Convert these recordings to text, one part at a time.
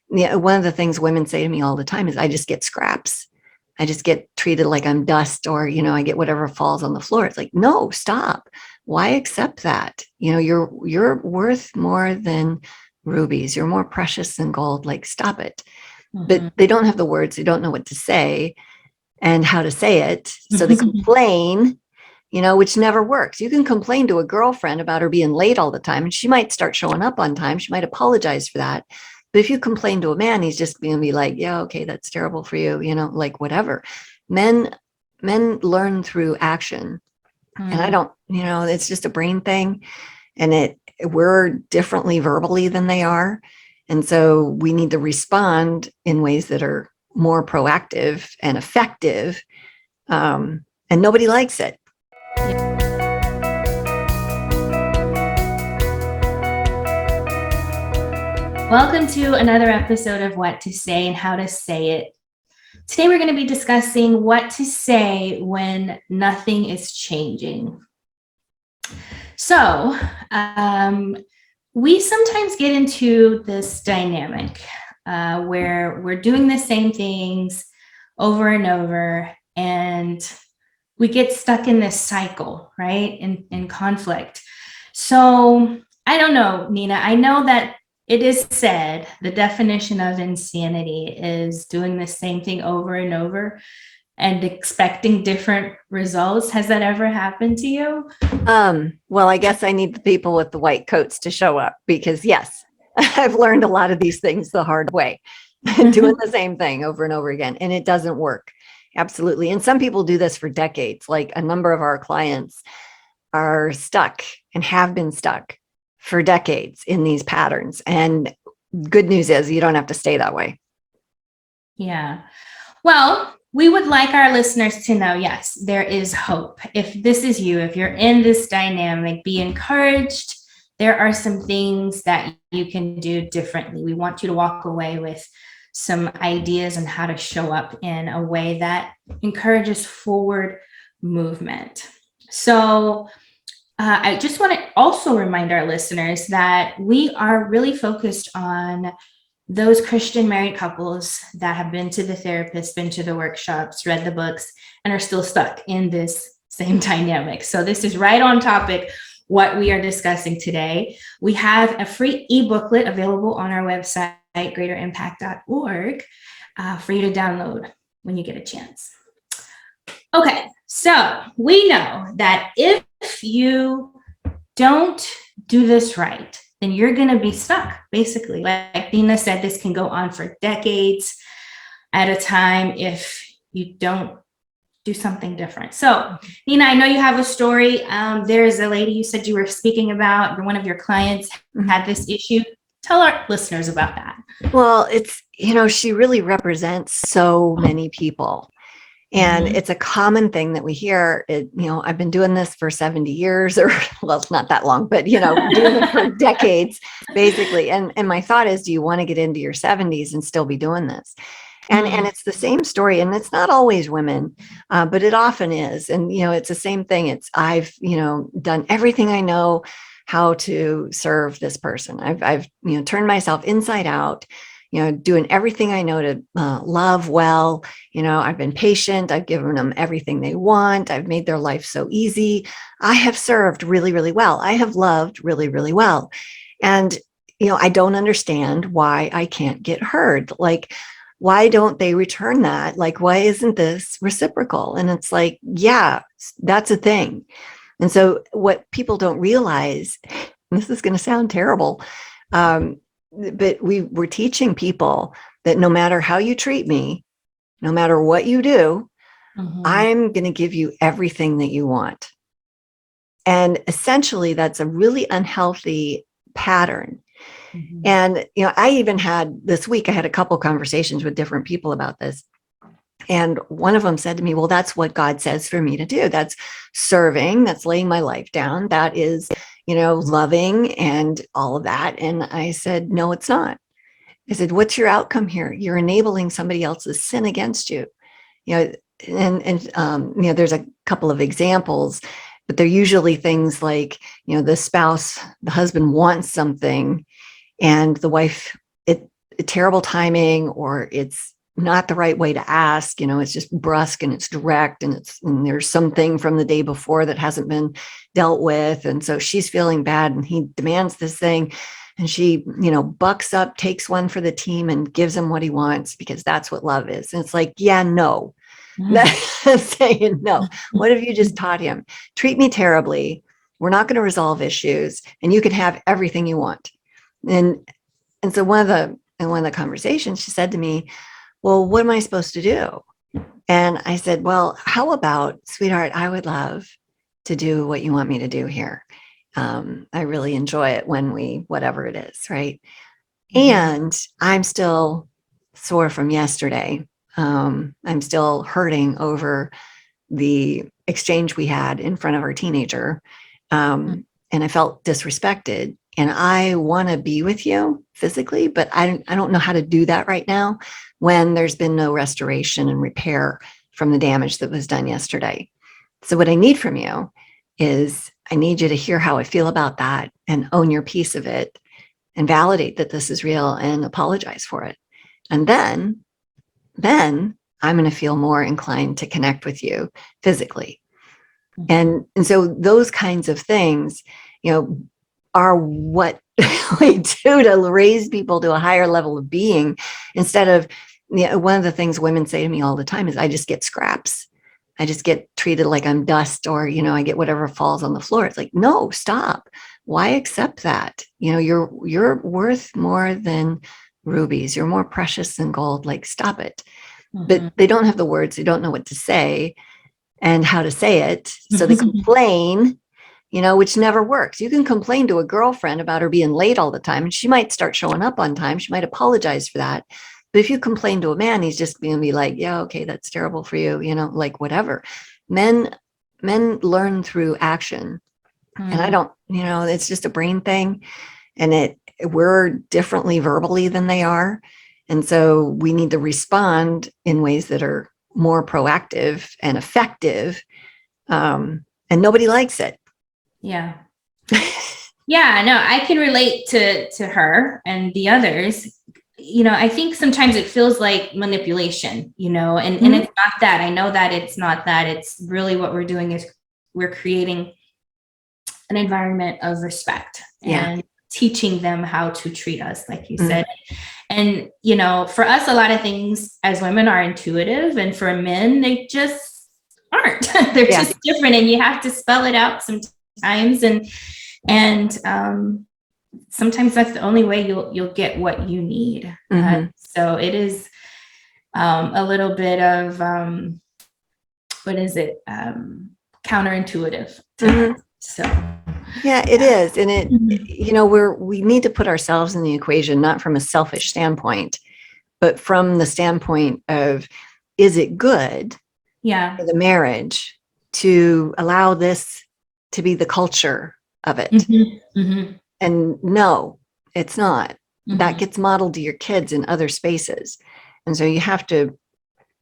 Yeah, one of the things women say to me all the time is, I just get scraps. I just get treated like I'm dust, or, I get whatever falls on the floor. It's like, no, stop. Why accept that? You're worth more than rubies. You're more precious than gold. Like, stop it. But Mm-hmm. they don't have the words. They don't know what to say and how to say it. So they complain, which never works. You can complain to a girlfriend about her being late all the time, and she might start showing up on time. She might apologize for that. But if you complain to a man, he's just going to be like, yeah, okay, that's terrible for you, like whatever. Men, men learn through action. And I Mm. don't, it's just a brain thing. And we're differently verbally than they are. And so we need to respond in ways that are more proactive and effective. And nobody likes it. Welcome to another episode of What to Say and How to Say It. Today, we're going to be discussing what to say when nothing is changing. So, we sometimes get into this dynamic where we're doing the same things over and over, and we get stuck in this cycle, right? In conflict. So, I don't know, Nina. I know that it is said the definition of insanity is doing the same thing over and over and expecting different results. Has that ever happened to you? Well, I guess I need the people with the white coats to show up, because yes, I've learned a lot of these things the hard way, doing the same thing over and over again, and it doesn't work. Absolutely. And some people do this for decades. Like, a number of our clients are stuck and have been stuck for decades in these patterns. And good news is, you don't have to stay that way. Yeah. Well, we would like our listeners to know, yes, there is hope. If this is you, if you're in this dynamic, be encouraged. There are some things that you can do differently. We want you to walk away with some ideas on how to show up in a way that encourages forward movement. So, I just want to also remind our listeners that we are really focused on those Christian married couples that have been to the therapist, been to the workshops, read the books, and are still stuck in this same dynamic. So this is right on topic, what we are discussing today. We have a free e-booklet available on our website, greaterimpact.org, for you to download when you get a chance. Okay, so we know that if you don't do this right, then you're going to be stuck, basically. Like Dina said, this can go on for decades at a time if you don't do something different. So, Nina, I know you have a story. There is a lady you said you were speaking about, one of your clients had this issue. Tell our listeners about that. Well, it's, she really represents so many people. And it's a common thing that we hear. I've been doing this for 70 years, or, well, it's not that long, but, doing it for decades, basically. And my thought is, do you want to get into your 70s and still be doing this? And it's the same story. And it's not always women, but it often is. And, it's the same thing. I've done everything I know how to serve this person. I've turned myself inside out, doing everything I know to love well. I've been patient. I've given them everything they want. I've made their life so easy. I have served really, really well. I have loved really, really well. And, I don't understand why I can't get heard. Like, why don't they return that? Like, why isn't this reciprocal? And it's like, yeah, that's a thing. And so what people don't realize, and this is going to sound terrible, but we're teaching people that no matter how you treat me, no matter what you do, I'm going to give you everything that you want. And essentially, that's a really unhealthy pattern. And, I even had this week, I had a couple conversations with different people about this. And one of them said to me, well, that's what God says for me to do. That's serving, that's laying my life down. That is, loving and all of that. And I said, no, it's not. I said, what's your outcome here? You're enabling somebody else's sin against you. There's a couple of examples, but they're usually things like, the spouse, the husband wants something, and the wife, terrible timing, or it's not the right way to ask. It's just brusque and it's direct, and there's something from the day before that hasn't been dealt with. And so she's feeling bad, and he demands this thing. And she, bucks up, takes one for the team, and gives him what he wants, because that's what love is. And it's like, yeah, no. Saying no. What have you just taught him? Treat me terribly. We're not going to resolve issues, and you can have everything you want. And so one of the conversations, she said to me, well, what am I supposed to do? And I said, well, how about, sweetheart, I would love to do what you want me to do here. I really enjoy it when whatever it is, right? And I'm still sore from yesterday. I'm still hurting over the exchange we had in front of our teenager. And I felt disrespected, and I want to be with you physically, but I don't know how to do that right now when there's been no restoration and repair from the damage that was done yesterday. So what I need from you is, I need you to hear how I feel about that and own your piece of it and validate that this is real and apologize for it. And then I'm going to feel more inclined to connect with you physically. And so those kinds of things, are what we do to raise people to a higher level of being, instead of, one of the things women say to me all the time is, I just get scraps. I just get treated like I'm dust, or, I get whatever falls on the floor. It's like, no, stop. Why accept that? You're worth more than rubies. You're more precious than gold. Like, stop it. But they don't have the words. They don't know what to say and how to say it. So they complain, which never works. You can complain to a girlfriend about her being late all the time, and she might start showing up on time. She might apologize for that. But if you complain to a man, he's just going to be like, yeah, okay, that's terrible for you, like whatever. Men learn through action. And I don't, it's just a brain thing. And we're differently verbally than they are. And so we need to respond in ways that are more proactive and effective. And nobody likes it. Yeah. Yeah, no, I can relate to her and the others. I think sometimes it feels like manipulation, and it's not that. I know that it's not that. It's really what we're doing is we're creating an environment of respect and teaching them how to treat us, like you said. And, for us, a lot of things as women are intuitive, and for men, they just aren't. They're just different, and you have to spell it out sometimes. And sometimes that's the only way you'll get what you need. So it is a little bit of counterintuitive. So yeah, it is. And we need to put ourselves in the equation, not from a selfish standpoint, but from the standpoint of, is it good for the marriage to allow this to be the culture of it? And no, it's not. That gets modeled to your kids in other spaces. And so you have to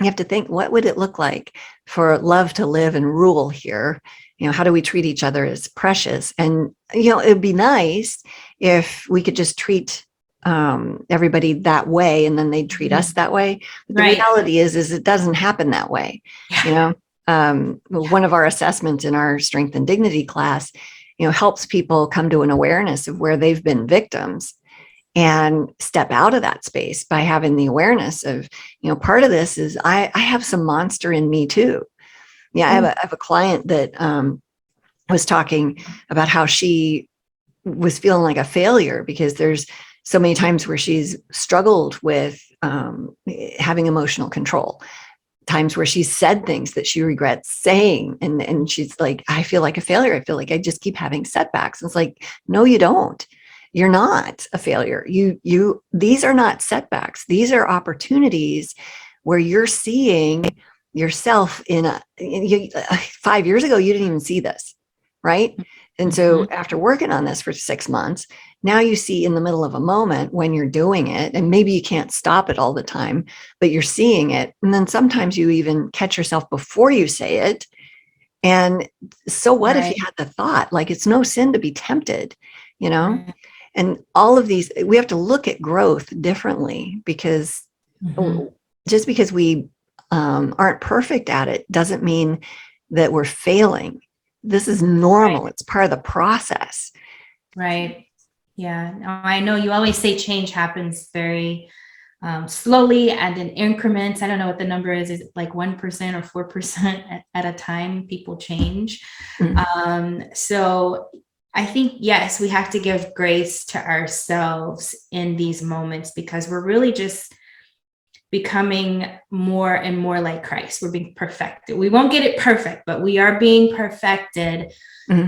think, what would it look like for love to live and rule here? How do we treat each other as precious? And, it'd be nice if we could just treat everybody that way, and then they'd treat us that way. But the reality is it doesn't happen that way. One of our assessments in our strength and dignity class, helps people come to an awareness of where they've been victims and step out of that space by having the awareness of, part of this is I have some monster in me too. I have a client that was talking about how she was feeling like a failure because there's so many times where she's struggled with having emotional control, times where she's said things that she regrets saying. And she's like, I feel like a failure. I feel like I just keep having setbacks. And it's like, no, you don't. You're not a failure. These are not setbacks. These are opportunities where you're seeing yourself 5 years ago, you didn't even see this, right? And so after working on this for 6 months, now you see in the middle of a moment when you're doing it, and maybe you can't stop it all the time, but you're seeing it. And then sometimes you even catch yourself before you say it. And so what if you had the thought, like, it's no sin to be tempted, And all of these, we have to look at growth differently, because just because we aren't perfect at it doesn't mean that we're failing. This is normal. Right. It's part of the process. Right. Yeah. I know you always say change happens very slowly and in increments. I don't know what the number is. Is it like 1% or 4% at a time people change? So I think, yes, we have to give grace to ourselves in these moments, because we're really just becoming more and more like Christ. We're being perfected. We won't get it perfect, but we are being perfected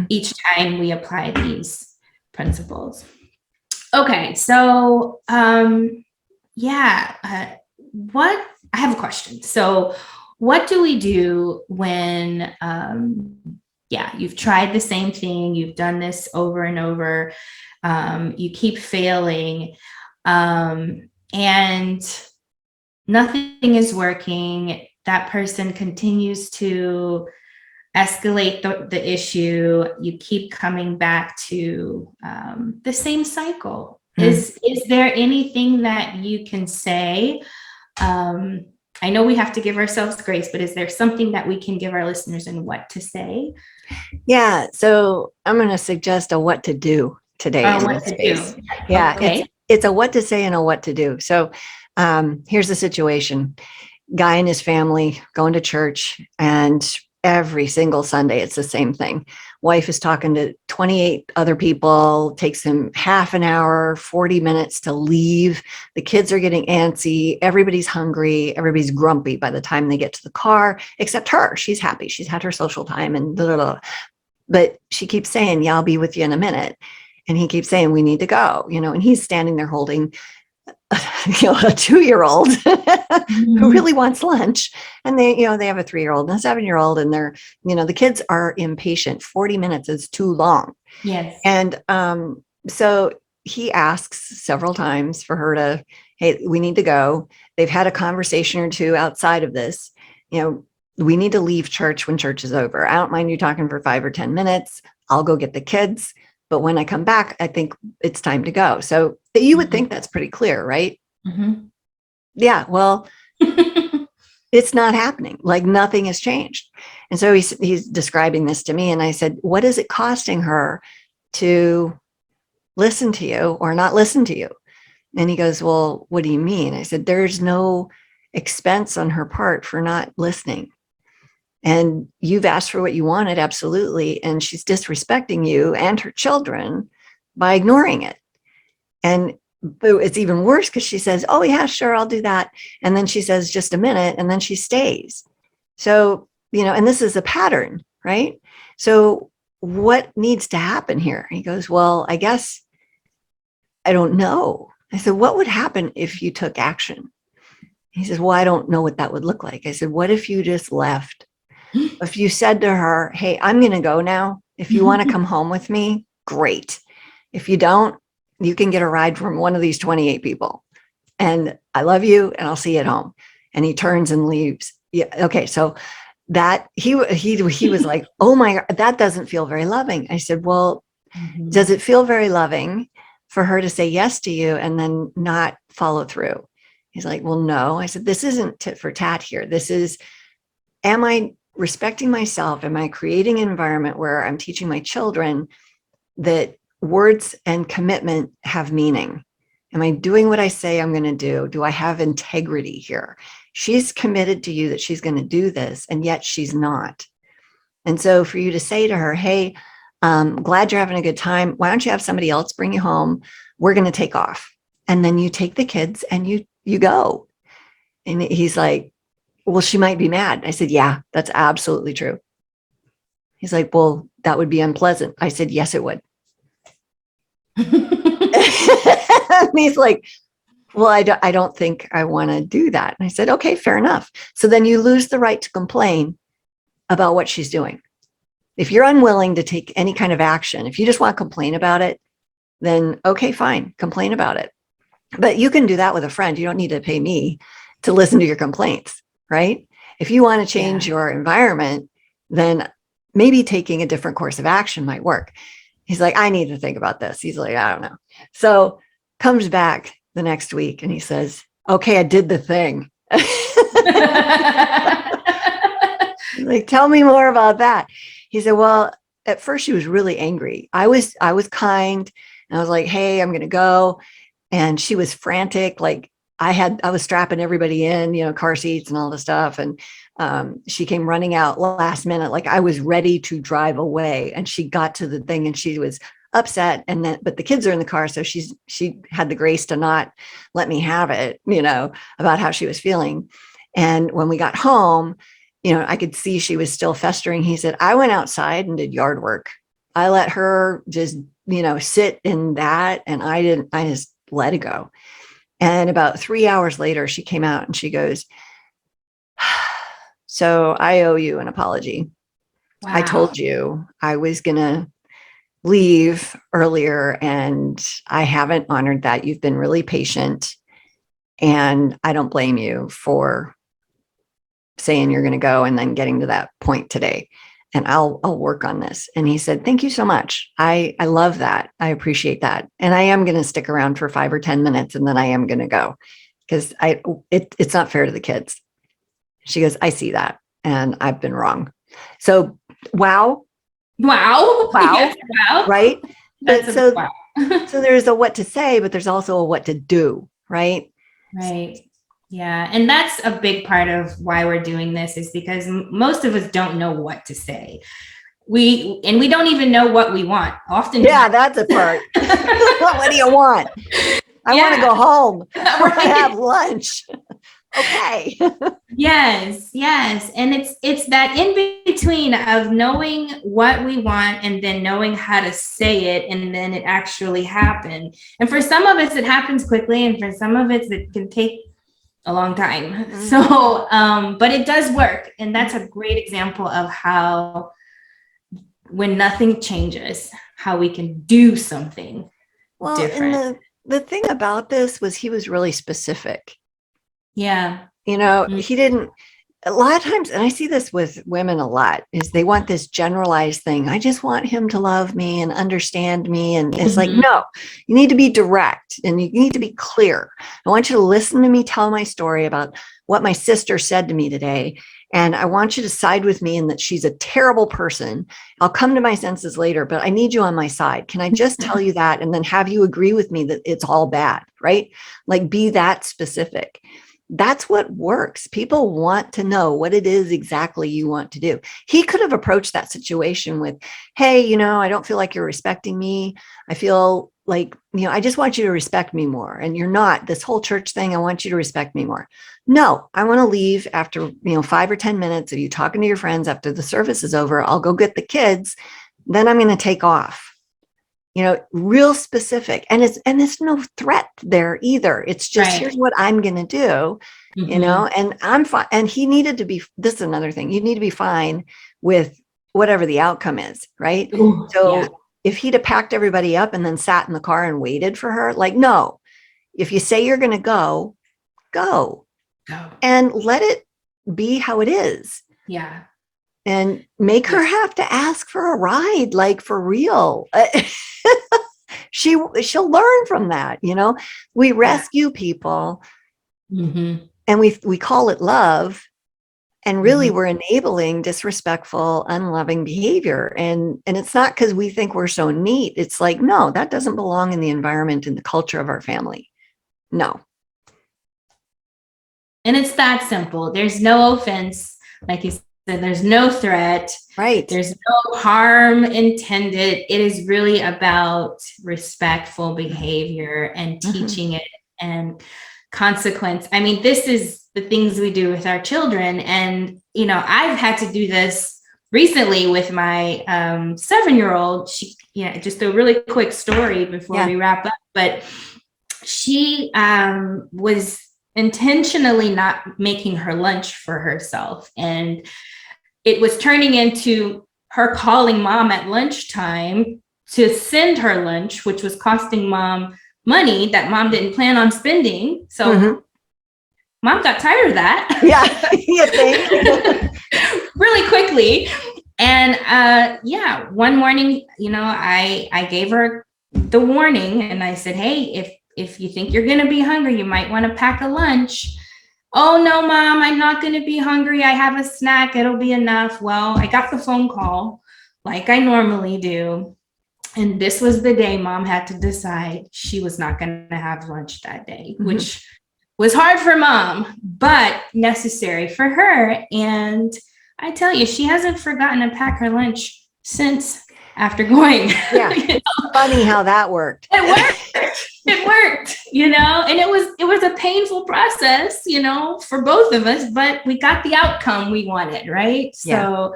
each time we apply these principles. Okay, so what I have a question. So what do we do when you've tried the same thing, you've done this over and over, you keep failing, and nothing is working, that person continues to escalate the issue, you keep coming back to the same cycle. Is there anything that you can say? I know we have to give ourselves grace, but is there something that we can give our listeners and what to say? Yeah. So I'm going to suggest a what to do today in this space. Yeah. Okay. It's a what to say and a what to do. So here's the situation. Guy and his family going to church, and every single Sunday, it's the same thing. Wife is talking to 28 other people, takes him half an hour, 40 minutes to leave. The kids are getting antsy. Everybody's hungry. Everybody's grumpy by the time they get to the car, except her. She's happy. She's had her social time and blah, blah, blah. But she keeps saying, yeah, I'll be with you in a minute. And he keeps saying, we need to go, and he's standing there holding a 2-year-old who really wants lunch. And they have a 3-year-old and a 7-year-old, and they're, the kids are impatient. 40 minutes is too long. Yes. And so he asks several times for her to, hey, we need to go. They've had a conversation or two outside of this. We need to leave church when church is over. I don't mind you talking for 5 or 10 minutes. I'll go get the kids. But when I come back, I think it's time to go. So you would think that's pretty clear, right? Yeah, well, it's not happening. Like nothing has changed. And so he's describing this to me. And I said, what is it costing her to listen to you or not listen to you? And he goes, well, what do you mean? I said, there's no expense on her part for not listening. And you've asked for what you wanted, absolutely. And she's disrespecting you and her children by ignoring it. And it's even worse because she says, oh, yeah, sure, I'll do that. And then she says, just a minute. And then she stays. So, and this is a pattern, right? So what needs to happen here? He goes, well, I guess I don't know. I said, what would happen if you took action? He says, well, I don't know what that would look like. I said, what if you just left? If you said to her, hey, I'm going to go now. If you want to come home with me, great. If you don't, you can get a ride from one of these 28 people. And I love you, and I'll see you at home. And he turns and leaves. Yeah. Okay. So that he was like, oh my God, that doesn't feel very loving. I said, well, does it feel very loving for her to say yes to you and then not follow through? He's like, well, no. I said, this isn't tit for tat here. This is, am I respecting myself? Am I creating an environment where I'm teaching my children that words and commitment have meaning? Am I doing what I say I'm going to do? Do I have integrity here? She's committed to you that she's going to do this, and yet she's not. And so for you to say to her, hey, glad you're having a good time. Why don't you have somebody else bring you home? We're going to take off. And then you take the kids and you go. And he's like, well, she might be mad. I said, yeah, that's absolutely true. He's like, well, that would be unpleasant. I said, yes, it would. And he's like, well, I don't think I want to do that. And I said, okay, fair enough. So then you lose the right to complain about what she's doing. If you're unwilling to take any kind of action, if you just want to complain about it, then okay, fine, complain about it. But you can do that with a friend. You don't need to pay me to listen to your complaints, right? If you want to change your environment, then maybe taking a different course of action might work. He's like, I need to think about this. He's like, I don't know. So comes back the next week and he says, okay, I did the thing. Like, tell me more about that. He said, well, at first she was really angry. I was kind. And I was like, hey, I'm going to go. And she was frantic. Like I was strapping everybody in, car seats and all the stuff. And she came running out last minute. Like I was ready to drive away. And she got to the thing and she was upset. And then, but the kids are in the car. So she had the grace to not let me have it, about how she was feeling. And when we got home, I could see she was still festering. He said, I went outside and did yard work. I let her just, sit in that. And I just let it go. And about 3 hours later, she came out and she goes, so I owe you an apology. Wow. I told you I was going to leave earlier and I haven't honored that. You've been really patient and I don't blame you for saying you're going to go and then getting to that point today. And I'll work on this. And he said, thank you so much. I love that. I appreciate that. And I am going to stick around for 5 or 10 minutes and then I am going to go because it's not fair to the kids. She goes, I see that. And I've been wrong. So, wow. Yes, wow. Right. So there's a what to say, but there's also a what to do. Right. Right. Yeah. And that's a big part of why we're doing this is because most of us don't know what to say. We don't even know what we want often. Yeah, that's a part. What do you want? I want to go home. I want to have lunch. Okay. Yes. And it's that in between of knowing what we want and then knowing how to say it and then it actually happen. And for some of us, it happens quickly. And for some of us, it can take a long time. Mm-hmm. So, but it does work. And that's a great example of how when nothing changes, how we can do something different. And the thing about this was he was really specific. Yeah. Mm-hmm. He didn't, a lot of times, and I see this with women a lot, is they want this generalized thing. I just want him to love me and understand me. And it's like, no, you need to be direct and you need to be clear. I want you to listen to me tell my story about what my sister said to me today. And I want you to side with me in that she's a terrible person. I'll come to my senses later, but I need you on my side. Can I just tell you that? And then have you agree with me that it's all bad, right? Like be that specific. That's what works. People want to know what it is exactly you want to do. He could have approached that situation with, hey, I don't feel like you're respecting me. I feel like, I just want you to respect me more. And you're not this whole church thing. I want you to respect me more. No, I want to leave after, 5 or 10 minutes of you talking to your friends after the service is over. I'll go get the kids. Then I'm going to take off. Real specific. And it's no threat there either. It's just, right. Here's what I'm going to do, and I'm fine. And he needed to be, this is another thing. You need to be fine with whatever the outcome is. Right. Ooh, so yeah. If he'd have packed everybody up and then sat in the car and waited for her, like, no, if you say you're going to go and let it be how it is. Yeah. And make her have to ask for a ride, like for real. She'll learn from that. We rescue people and we call it love. And really we're enabling disrespectful, unloving behavior. And it's not because we think we're so neat. It's like, no, that doesn't belong in the environment, in the culture of our family. No. And it's that simple. There's no offense. Like you said, there's no threat. Right. There's no harm intended. It is really about respectful behavior and teaching it and consequence. I mean, this is the things we do with our children. And, I've had to do this recently with my 7-year-old. She, just a really quick story before we wrap up, but she was intentionally not making her lunch for herself. And it was turning into her calling mom at lunchtime to send her lunch, which was costing mom money that mom didn't plan on spending. So mom got tired of that. Yeah, you think? Really quickly. And yeah, one morning, I gave her the warning and I said, hey, if you think you're going to be hungry, you might want to pack a lunch. Oh, no, Mom, I'm not going to be hungry. I have a snack. It'll be enough. Well, I got the phone call like I normally do. And this was the day Mom had to decide she was not going to have lunch that day, which was hard for Mom, but necessary for her. And I tell you, she hasn't forgotten to pack her lunch since after going. Yeah. It's funny how that worked. It worked, and it was a painful process, for both of us, but we got the outcome we wanted, right? Yeah. So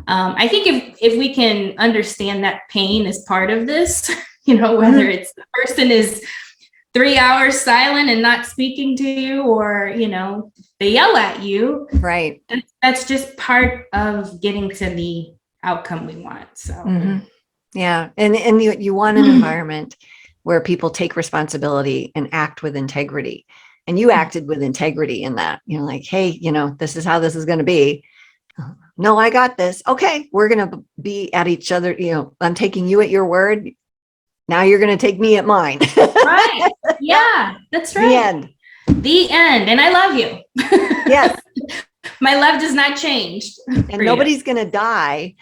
I think if we can understand that pain is part of this, whether it's the person is 3 hours silent and not speaking to you, or, they yell at you. Right. That's just part of getting to the outcome we want. So, yeah. And you want an environment where people take responsibility and act with integrity. And you acted with integrity in that, like, hey, this is how this is going to be. No, I got this. Okay. We're going to be at each other. I'm taking you at your word. Now you're going to take me at mine. Right. Yeah, that's right. The end. And I love you. Yes. My love does not change. And nobody's going to die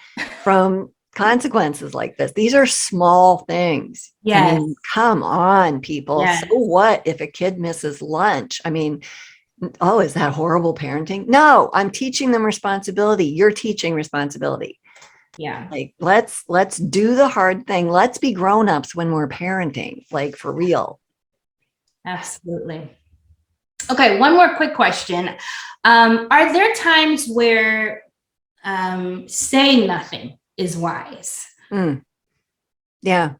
from consequences like this. These are small things. Yes. I mean, come on, people. Yes. So what if a kid misses lunch? I mean, oh, is that horrible parenting? No, I'm teaching them responsibility. You're teaching responsibility. Yeah. Like, let's do the hard thing. Let's be grown-ups when we're parenting, like for real. Absolutely. Okay. One more quick question. Are there times where saying nothing is wise? Yeah.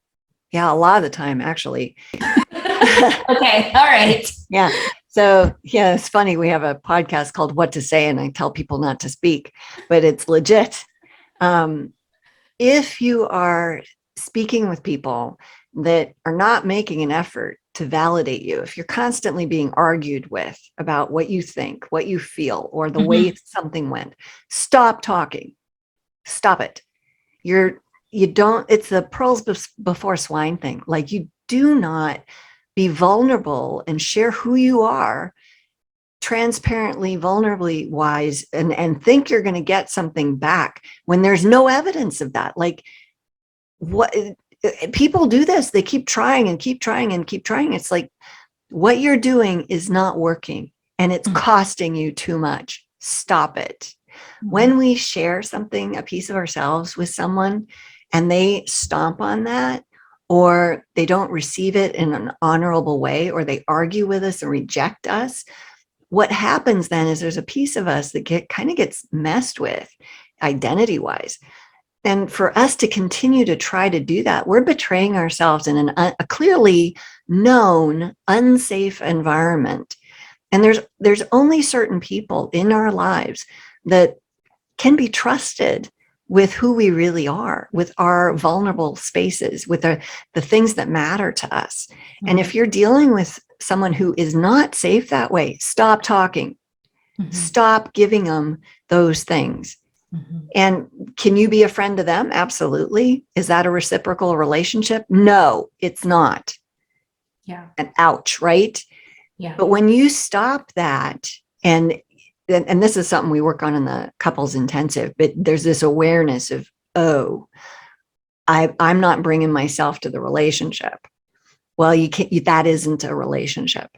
Yeah. A lot of the time, actually. Okay. All right. Yeah. So yeah, it's funny. We have a podcast called What to Say, and I tell people not to speak, but it's legit. If you are speaking with people that are not making an effort to validate you, if you're constantly being argued with about what you think, what you feel, or the way something went, stop talking. Stop it. It's the pearls before swine thing. Like, you do not be vulnerable and share who you are transparently, vulnerably wise, and think you're going to get something back when there's no evidence of that. Like, what people do this, they keep trying and keep trying and keep trying. It's like, what you're doing is not working and it's costing you too much. Stop it. When we share something, a piece of ourselves with someone, and they stomp on that, or they don't receive it in an honorable way, or they argue with us and reject us, what happens then is there's a piece of us that kind of gets messed with identity-wise. And for us to continue to try to do that, we're betraying ourselves in a clearly known, unsafe environment. And there's only certain people in our lives that can be trusted with who we really are, with our vulnerable spaces, with the things that matter to us. And if you're dealing with someone who is not safe that way, stop talking. Stop giving them those things. And can you be a friend to them? Absolutely. Is that a reciprocal relationship? No, it's not. Yeah. And ouch, right? Yeah. But when you stop that, and this is something we work on in the couples intensive, but there's this awareness of, oh, I'm not bringing myself to the relationship. Well, that isn't a relationship.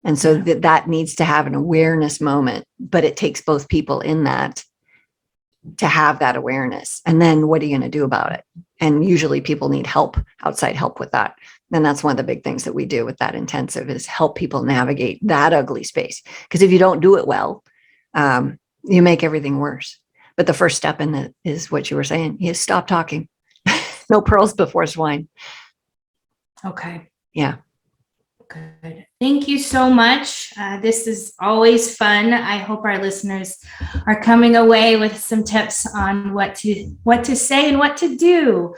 And so that needs to have an awareness moment, but it takes both people in that to have that awareness. And then what are you going to do about it? And usually people need help, outside help with that. And that's one of the big things that we do with that intensive, is help people navigate that ugly space. Because if you don't do it well, you make everything worse. But the first step in it is what you were saying. You stop talking. No pearls before swine. Okay. Yeah. Good. Thank you so much. This is always fun. I hope our listeners are coming away with some tips on what to say and what to do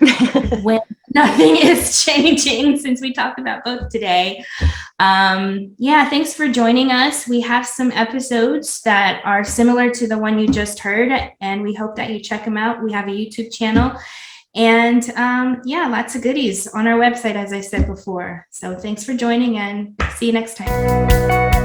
when nothing is changing, since we talked about both today. Yeah, thanks for joining us. We have some episodes that are similar to the one you just heard, and we hope that you check them out. We have a YouTube channel. And yeah, lots of goodies on our website, as I said before. So thanks for joining, and see you next time.